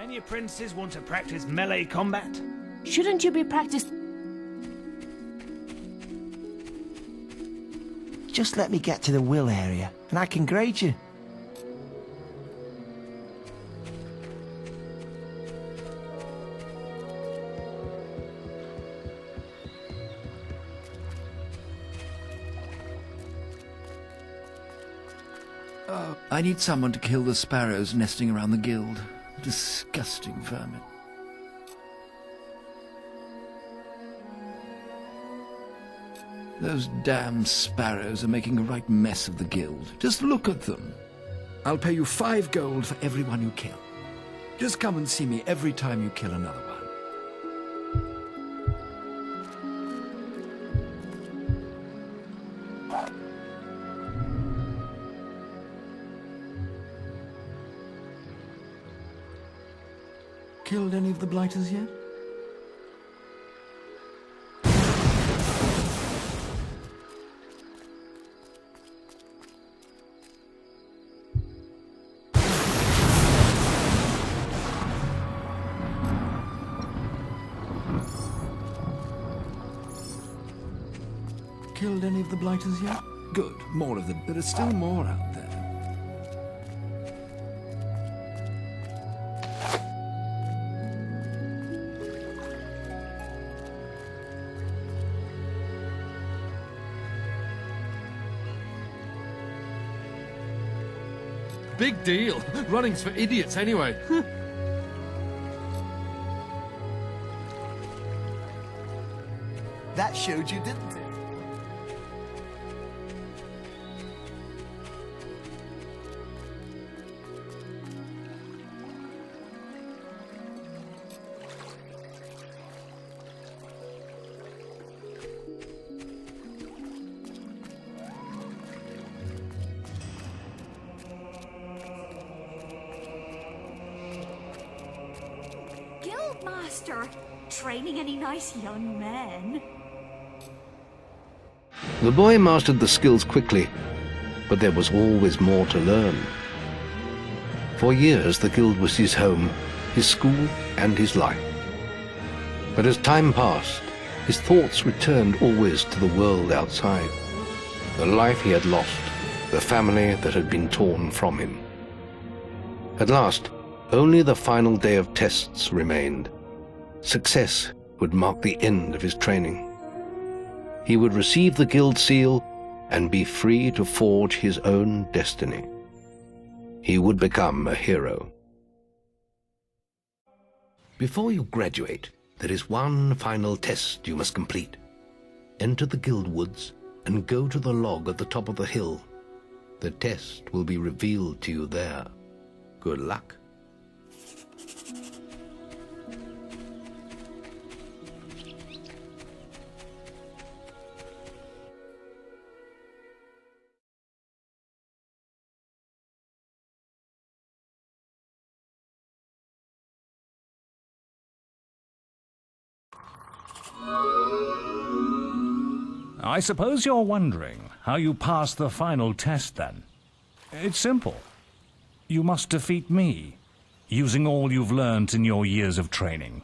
Any apprentices want to practice melee combat? Shouldn't you be Just let me get to the will area, and I can grade you. I need someone to kill the sparrows nesting around the guild. Disgusting vermin. Those damn sparrows are making a right mess of the guild. Just look at them. I'll pay you 5 gold for every one you kill. Just come and see me every time you kill another one. Killed any of the blighters yet? Killed any of the blighters yet? Good, more of them. There are still more out there. Big deal. Running's for idiots anyway. That showed you, didn't it? Guildmaster, training any nice young men? The boy mastered the skills quickly, but there was always more to learn. For years the guild was his home, his school and his life. But as time passed, his thoughts returned always to the world outside, the life he had lost, the family that had been torn from him. At last, only the final day of tests remained. Success would mark the end of his training. He would receive the guild seal and be free to forge his own destiny. He would become a hero. Before you graduate, there is one final test you must complete. Enter the guild woods and go to the log at the top of the hill. The test will be revealed to you there. Good luck. I suppose you're wondering how you pass the final test, then. It's simple. You must defeat me, using all you've learned in your years of training.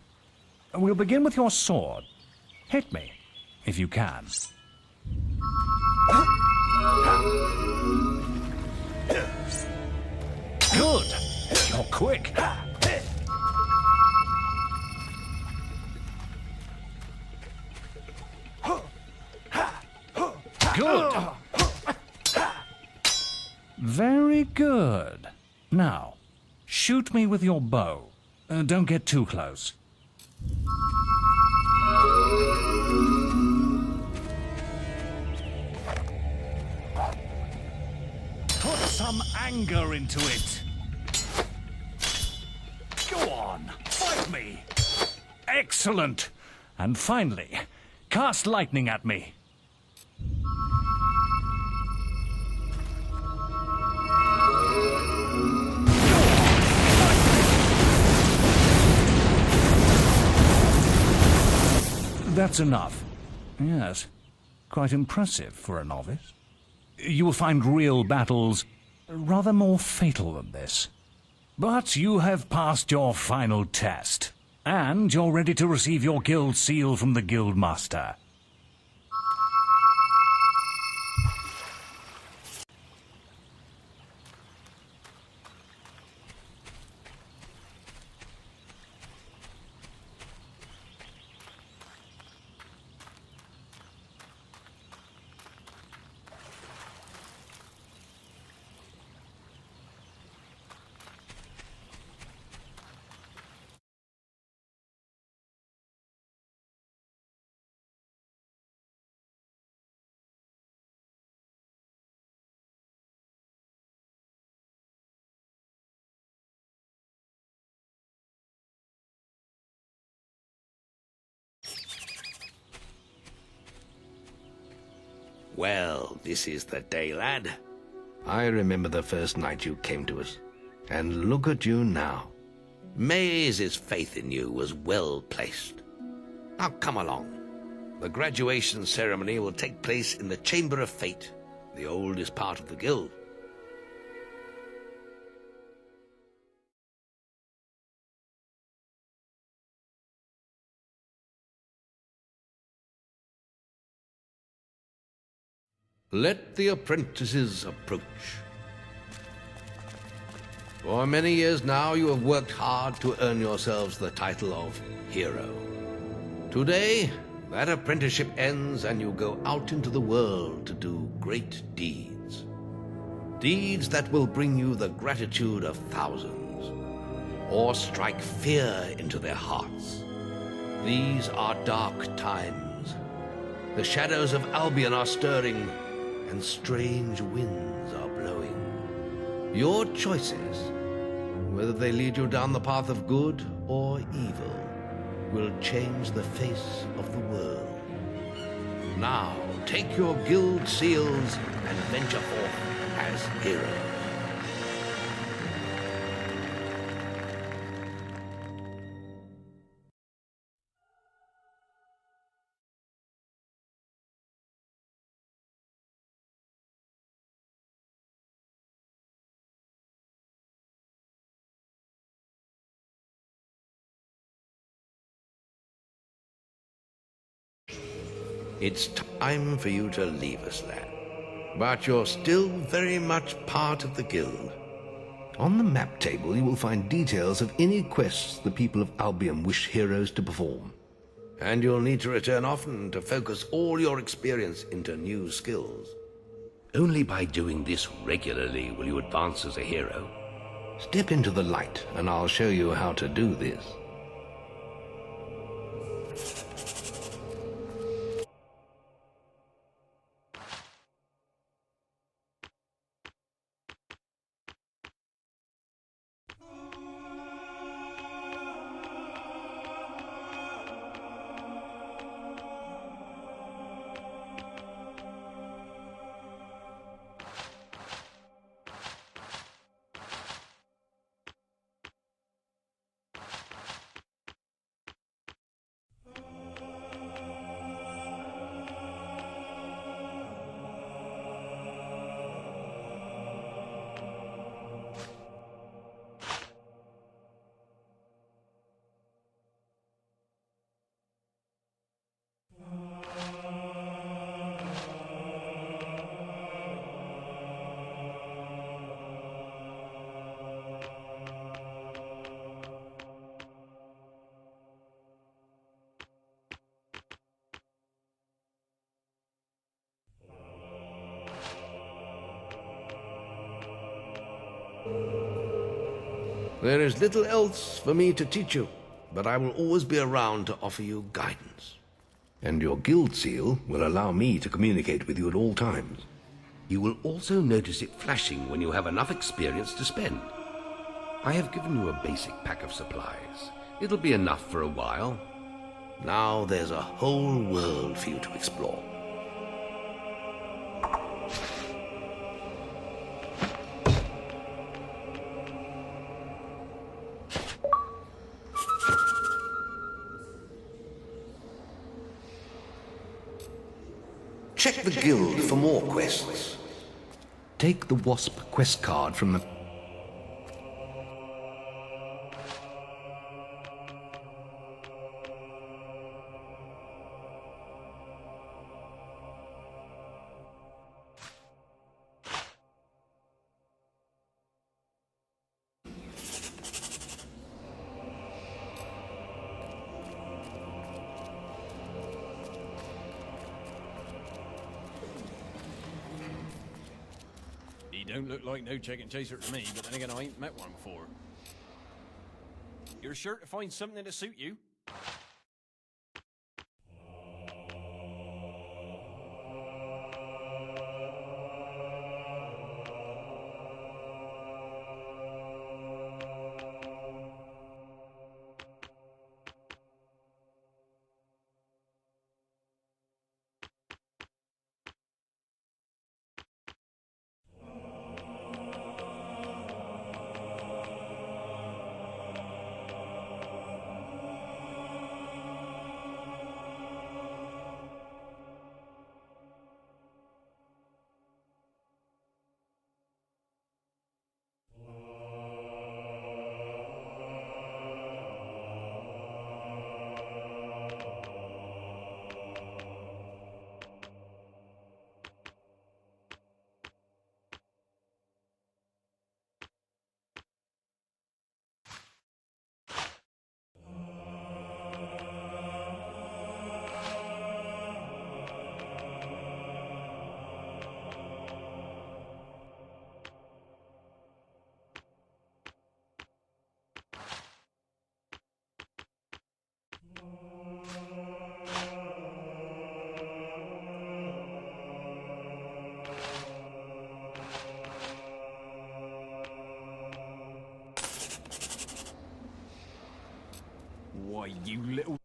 We'll begin with your sword. Hit me, if you can. Good! You're quick. Good. Very good. Now, shoot me with your bow. Don't get too close. Put some anger into it. Go on, fight me. Excellent. And finally, cast lightning at me. That's enough. Yes, quite impressive for a novice. You will find real battles rather more fatal than this. But you have passed your final test, and you're ready to receive your guild seal from the guild master. Well, this is the day, lad. I remember the first night you came to us. And look at you now. Maze's faith in you was well placed. Now come along. The graduation ceremony will take place in the Chamber of Fate, the oldest part of the guild. Let the apprentices approach. For many years now you have worked hard to earn yourselves the title of hero. Today, that apprenticeship ends and you go out into the world to do great deeds. Deeds that will bring you the gratitude of thousands, or strike fear into their hearts. These are dark times. The shadows of Albion are stirring, and strange winds are blowing. Your choices, whether they lead you down the path of good or evil, will change the face of the world. Now, take your guild seals and venture forth as heroes. It's time for you to leave us, lad. But you're still very much part of the guild. On the map table, you will find details of any quests the people of Albion wish heroes to perform. And you'll need to return often to focus all your experience into new skills. Only by doing this regularly will you advance as a hero. Step into the light, and I'll show you how to do this. There is little else for me to teach you, but I will always be around to offer you guidance. And your guild seal will allow me to communicate with you at all times. You will also notice it flashing when you have enough experience to spend. I have given you a basic pack of supplies. It'll be enough for a while. Now there's a whole world for you to explore. Check the guild for more quests. Take the Wasp quest card from the... You don't look like no chicken chaser to me, but then again, I ain't met one before. You're sure to find something to suit you? Why, you little...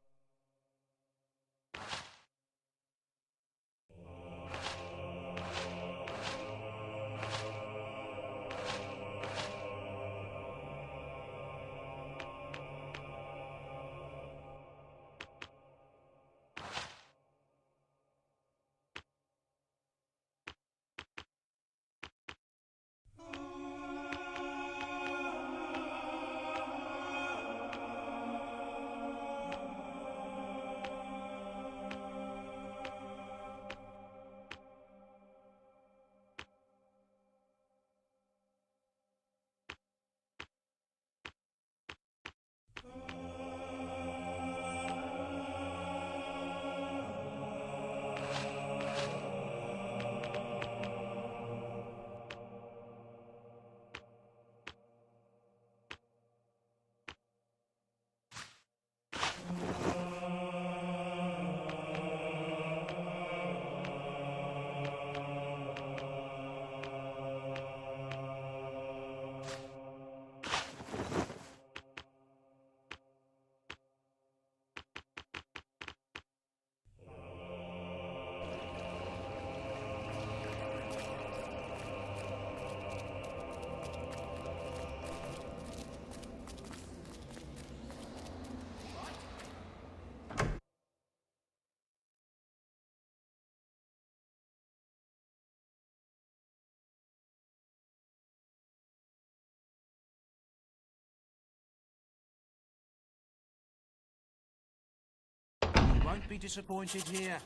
Won't be disappointed here.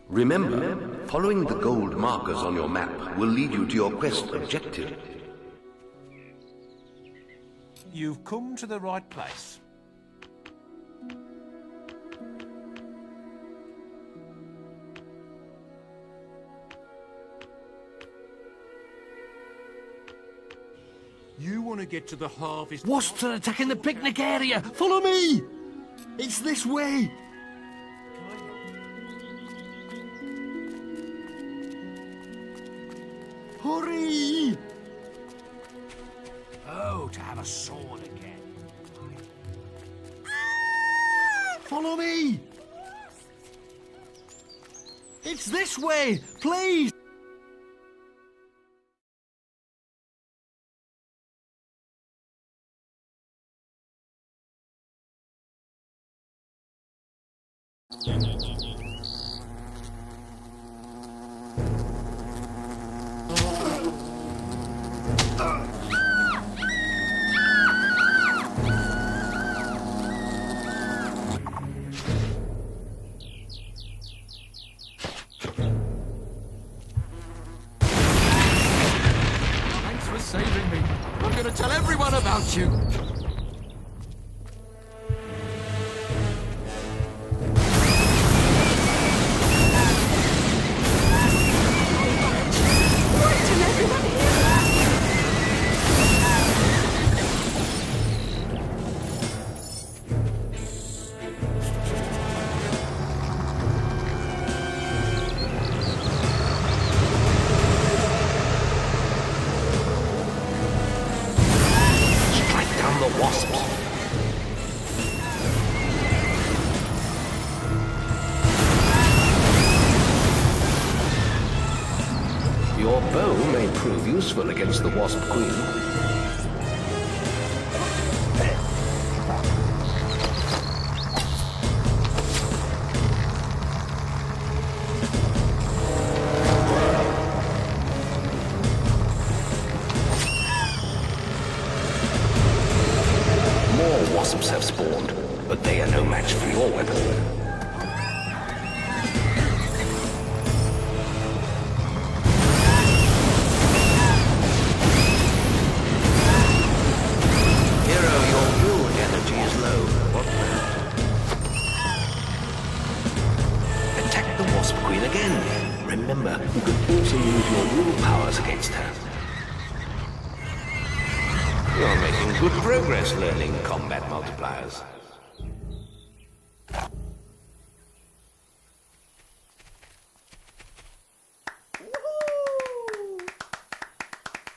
Remember, following the gold markers on your map will lead you to your quest objective. You've come to the right place. You want to get to the harvest... Wasps are attacking the picnic area! Follow me! It's this way! Hurry! Oh, to have a sword again. Follow me! It's this way! Please! Thanks for saving me. I'm going to tell everyone about you. Wait till everyone Your bow may prove useful against the Wasp Queen. More wasps have spawned, but they are no match for your weapon. Remember, you could also use your rule powers against her. You're making good progress learning combat multipliers.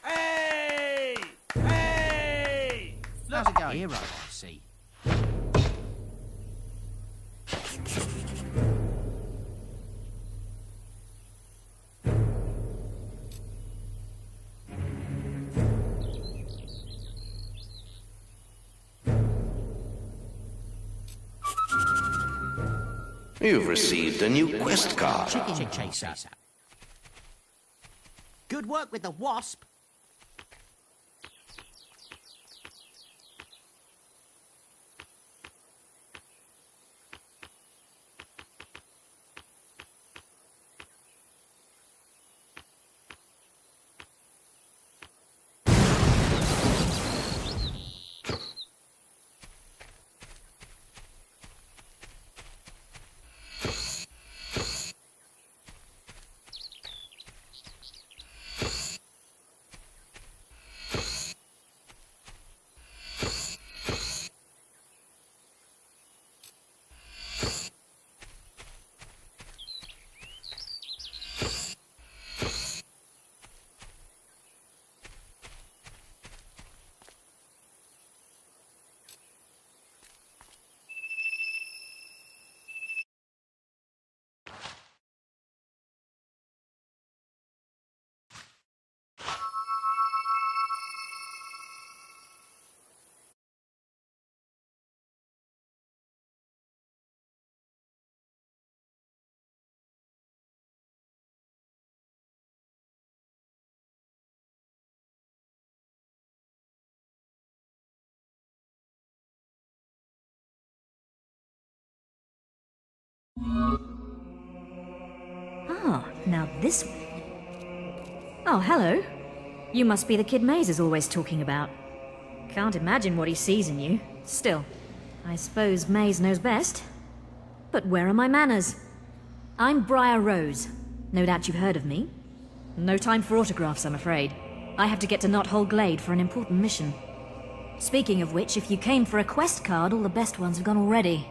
Hey! Hey! How's it going? Hero, I see. You've received a new quest card. Chicken chaser. Good work with the wasp. Ah, now this one. Oh, hello. You must be the kid Maze is always talking about. Can't imagine what he sees in you. Still, I suppose Maze knows best. But where are my manners? I'm Briar Rose. No doubt you've heard of me. No time for autographs, I'm afraid. I have to get to Knothole Glade for an important mission. Speaking of which, if you came for a quest card, all the best ones have gone already.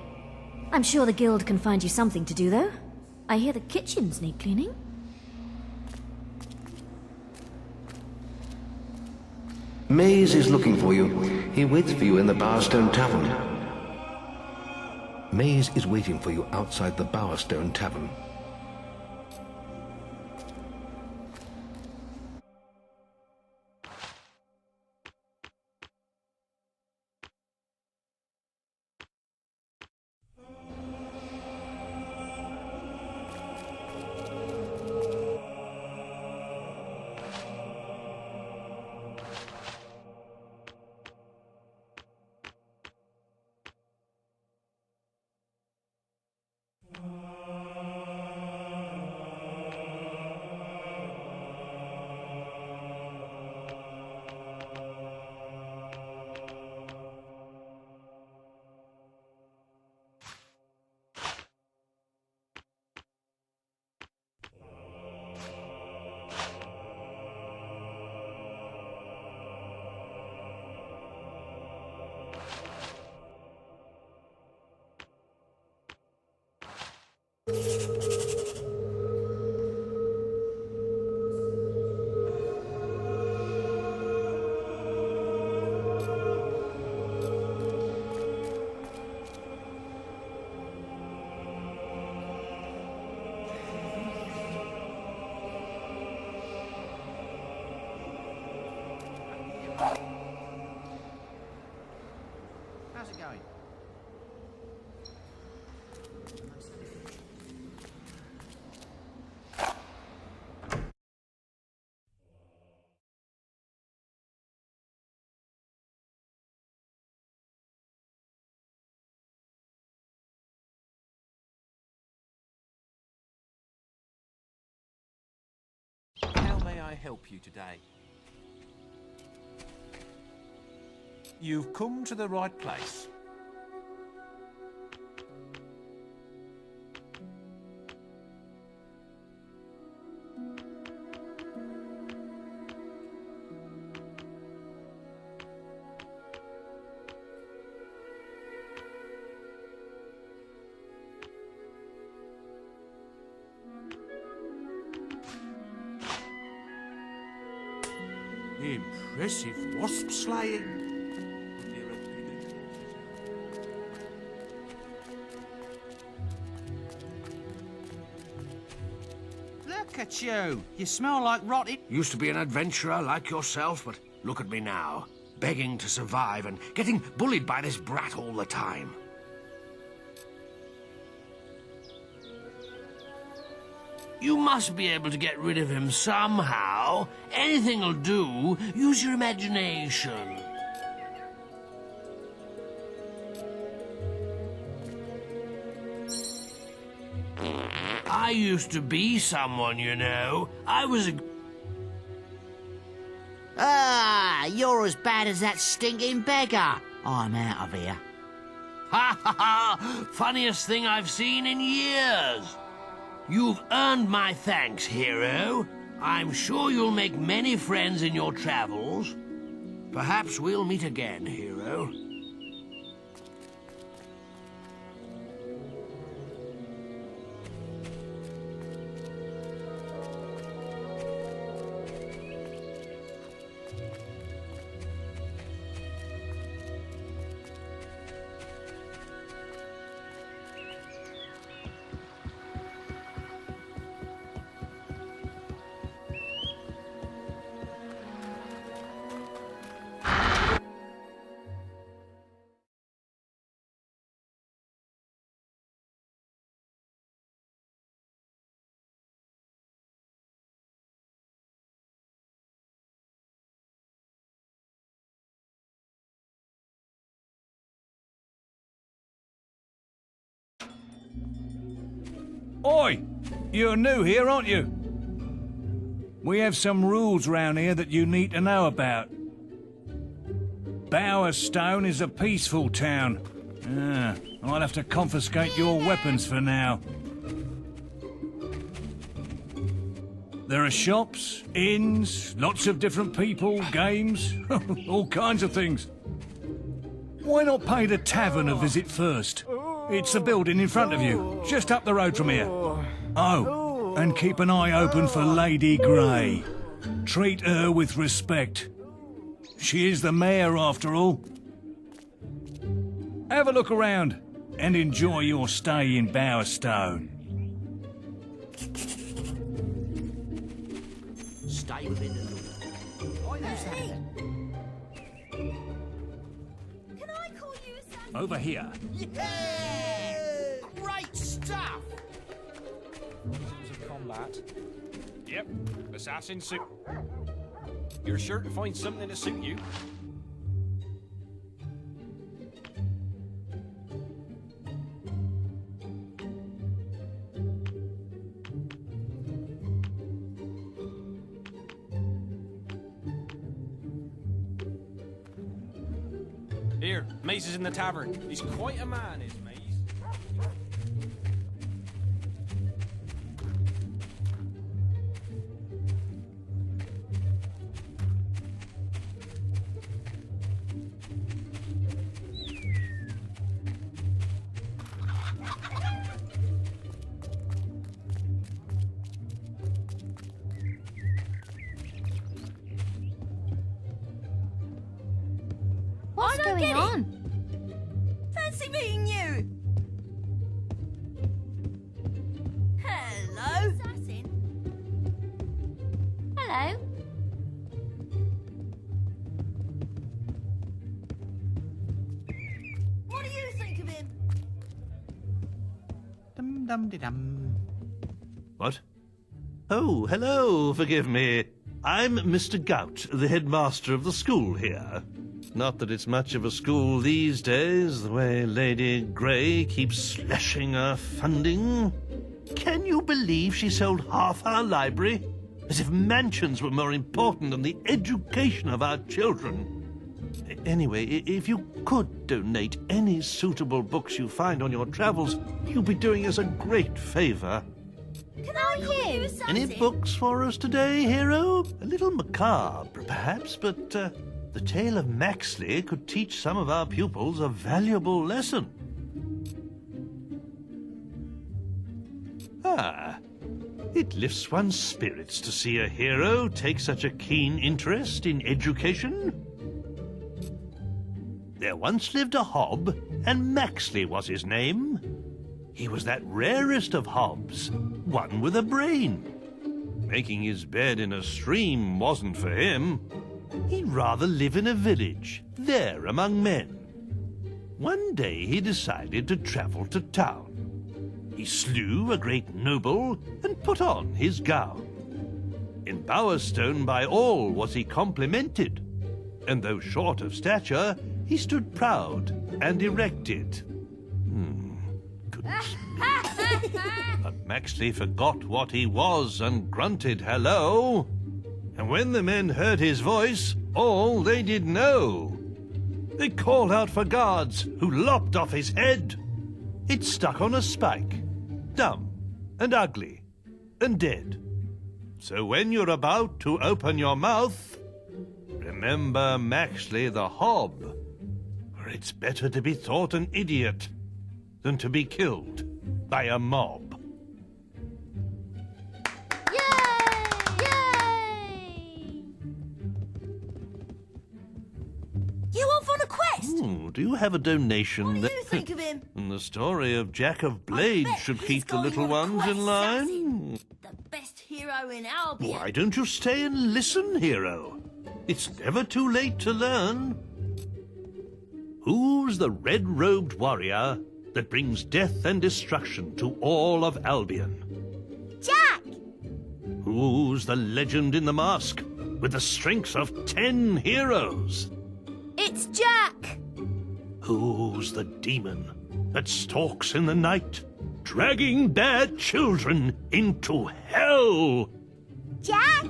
I'm sure the guild can find you something to do, though. I hear the kitchens need cleaning. Maze is looking for you. He waits for you in the Bowerstone Tavern. Maze is waiting for you outside the Bowerstone Tavern. How's it going? How may I help you today? You've come to the right place. Impressive wasp slaying. Look at you. You smell like rotted. Used to be an adventurer like yourself, but look at me now, begging to survive and getting bullied by this brat all the time. You must be able to get rid of him somehow. Anything'll do. Use your imagination. I used to be someone, you know. I was a... Ah, you're as bad as that stinking beggar. I'm out of here. Ha ha ha! Funniest thing I've seen in years. You've earned my thanks, hero. I'm sure you'll make many friends in your travels. Perhaps we'll meet again, hero. Oi! You're new here, aren't you? We have some rules round here that you need to know about. Bowerstone is a peaceful town. I'll have to confiscate your weapons for now. There are shops, inns, lots of different people, games, all kinds of things. Why not pay the tavern a visit first? It's the building in front of you, just up the road from here. Oh, and keep an eye open for Lady Grey. Treat her with respect. She is the mayor, after all. Have a look around and enjoy your stay in Bowerstone. Stay within the law. Can I call you Assassin? Over here. Yeah! Great stuff! Of combat. Yep, assassin suit. You're sure to find something to suit you. Here, Mace is in the tavern. He's quite a man, is Mace. What's going on? Fancy meeting you. Hello. Assassin? Hello. Dum-dum-de-dum. What? Oh, hello, forgive me. I'm Mr. Gout, the headmaster of the school here. Not that it's much of a school these days, the way Lady Grey keeps slashing our funding. Can you believe she sold half our library? As if mansions were more important than the education of our children. Anyway, if you could donate any suitable books you find on your travels, you'll be doing us a great favour. Can I call you something? Any books for us today, hero? A little macabre, perhaps, but the tale of Maxley could teach some of our pupils a valuable lesson. Ah, it lifts one's spirits to see a hero take such a keen interest in education. There once lived a hob, and Maxley was his name. He was that rarest of hobs, one with a brain. Making his bed in a stream wasn't for him. He'd rather live in a village, there among men. One day he decided to travel to town. He slew a great noble and put on his gown. In Bowerstone by all was he complimented, and though short of stature, he stood proud and erected. Goodness me. But Maxley forgot what he was and grunted hello. And when the men heard his voice, all they did know. They called out for guards, who lopped off his head. It stuck on a spike, dumb and ugly and dead. So when you're about to open your mouth, remember Maxley the hob. For it's better to be thought an idiot than to be killed by a mob. You off on a quest? Do you have a donation? What do you think of him? And the story of Jack of Blades should keep the little ones in line. The best hero in Albion. Why don't you stay and listen, hero? It's never too late to learn. Who's the red-robed warrior that brings death and destruction to all of Albion? Jack! Who's the legend in the mask with the strength of 10 heroes? It's Jack! Who's the demon that stalks in the night, dragging bad children into hell? Jack!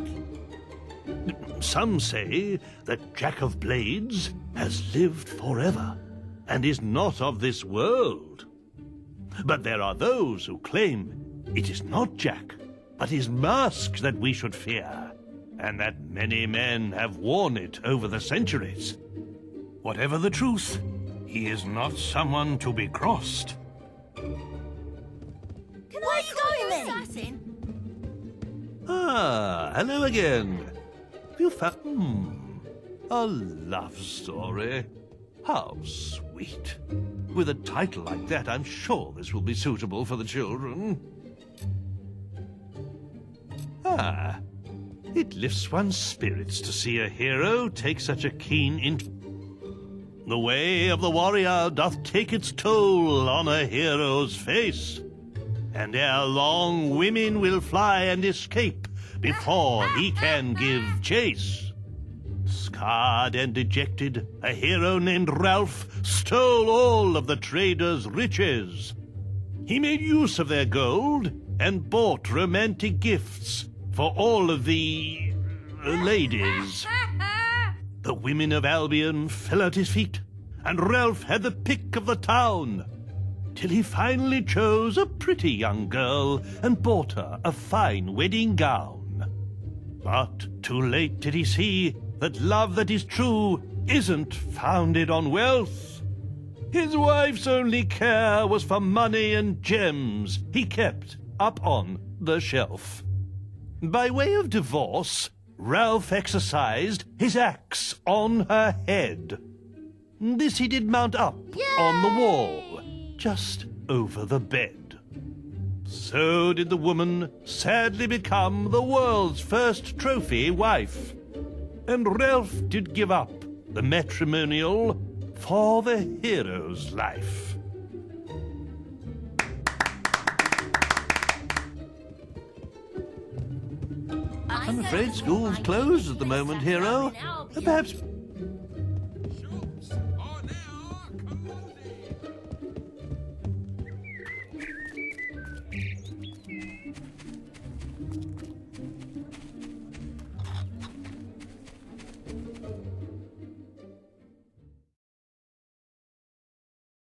Some say that Jack of Blades has lived forever and is not of this world. But there are those who claim it is not Jack, but his mask that we should fear, and that many men have worn it over the centuries. Whatever the truth, he is not someone to be crossed. Where are you going then? Assassin? Ah, hello again. You found a love story. How sweet. With a title like that, I'm sure this will be suitable for the children. Ah, it lifts one's spirits to see a hero take such a keen interest. The way of the warrior doth take its toll on a hero's face, and ere long women will fly and escape before he can give chase. Scarred and dejected, a hero named Ralph stole all of the traders' riches. He made use of their gold and bought romantic gifts for all of the ladies. The women of Albion fell at his feet, and Ralph had the pick of the town, till he finally chose a pretty young girl and bought her a fine wedding gown. But too late did he see that love that is true isn't founded on wealth. His wife's only care was for money and gems he kept up on the shelf. By way of divorce, Ralph exercised his axe on her head. This he did mount up on the wall, just over the bed. So did the woman sadly become the world's first trophy wife. And Ralph did give up the matrimonial for the hero's life. I'm afraid school's closed at the moment, hero. Perhaps